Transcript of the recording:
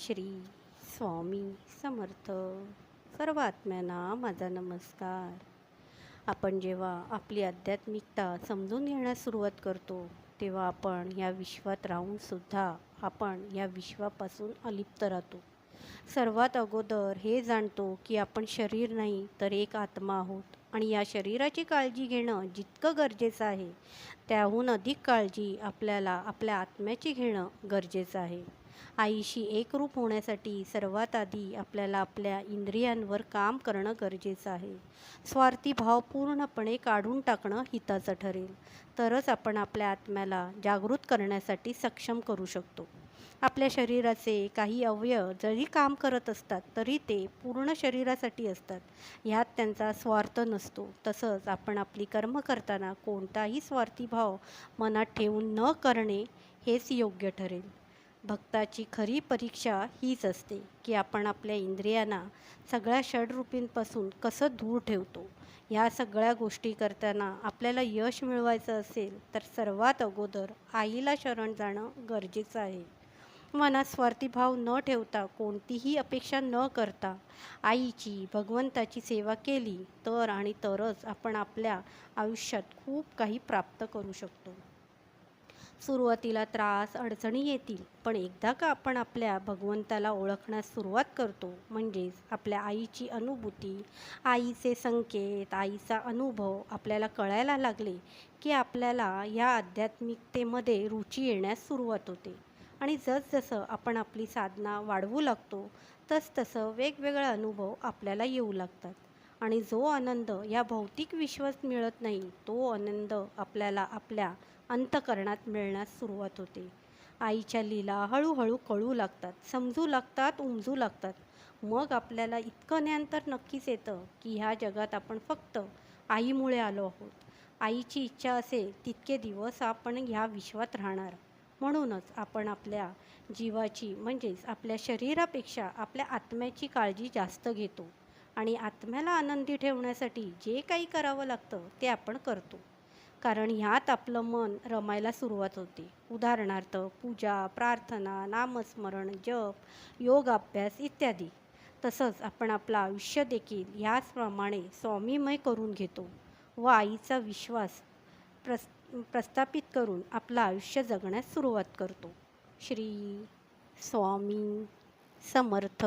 श्री स्वामी समर्थ. सर्व आत्म्यांना माझा नमस्कार. आपण जेव्हा आपली आध्यात्मिकता समजून घेण्यास सुरुवात करतो तेव्हा आपण या विश्वात राहूनसुद्धा आपण या विश्वापासून अलिप्त राहतो. सर्वात अगोदर हे जाणतो की आपण शरीर नाही तर एक आत्मा आहोत आणि या शरीराची काळजी घेणं जितकं गरजेचं आहे त्याहून अधिक काळजी आपल्याला आपल्या आत्म्याची घेणं गरजेचं आहे. आईशी एकरूप होण्यासाठी सर्वात आधी आपल्याला आपल्या इंद्रियांवर काम करणं गरजेचं आहे. स्वार्थी भाव पूर्णपणे काढून टाकणं हिताचं ठरेल. तरच आपण आपल्या आत्म्याला जागृत करण्यासाठी सक्षम करू शकतो. आपल्या शरीराचे काही अवयव जरी काम करत असतात तरी ते पूर्ण शरीरासाठी असतात. ह्यात त्यांचा स्वार्थ नसतो. तसंच आपण आपली कर्म करताना कोणताही स्वार्थी भाव मनात ठेवून न करणे हेच योग्य ठरेल. भक्ताची खरी परीक्षा हीच असते की आपण आपल्या इंद्रियांना सगळ्या षड्रूपींपासून कसं दूर ठेवतो. या सगळ्या गोष्टी करताना आपल्याला यश मिळवायचं असेल तर सर्वात अगोदर आईला शरण जाणं गरजेचं आहे. मनात स्वार्थी भाव न ठेवता कोणतीही अपेक्षा न करता आईची भगवंताची सेवा केली तर आणि तरच आपण आपल्या आयुष्यात खूप काही प्राप्त करू शकतो. सुरुवातीला त्रास अडचणी येतील, पण एकदा का आपण आपल्या भगवंताला ओळखण्यास सुरुवात करतो म्हणजेच आपल्या आईची अनुभूती, आईचे संकेत, आईचा अनुभव आपल्याला कळायला लागले की आपल्याला या आध्यात्मिकतेमध्ये रुची येण्यास सुरुवात होते. आणि जसजसं आपण आपली साधना वाढवू लागतो तसतसं वेगवेगळे अनुभव आपल्याला येऊ लागतात. आणि जो आनंद या भौतिक विश्वात मिळत नाही तो आनंद आपल्याला आपल्या अंतःकरणात मिळण्यास सुरुवात होते. आईच्या लीला हळूहळू कळू लागतात, समजू लागतात, उमजू लागतात. मग आपल्याला इतकं ज्ञान तर नक्कीच येतं की ह्या जगात आपण फक्त आईमुळे आलो आहोत. आईची इच्छा असेल तितके दिवस आपण ह्या विश्वात राहणार. म्हणूनच आपण आपल्या जीवाची म्हणजेच आपल्या शरीरापेक्षा आपल्या आत्म्याची काळजी जास्त घेतो आणि आत्म्याला आनंदी ठेवण्यासाठी जे काही करावं लागतं ते आपण करतो. कारण ह्यात आपलं मन रमायला सुरुवात होते. उदाहरणार्थ पूजा, प्रार्थना, नामस्मरण, जप, योगाभ्यास इत्यादी. तसंच आपण आपलं आयुष्य देखील ह्याचप्रमाणे स्वामीमय करून घेतो व आईचा विश्वास प्रस्थापित करून आपलं आयुष्य जगण्यास सुरुवात करतो. श्री स्वामी समर्थ.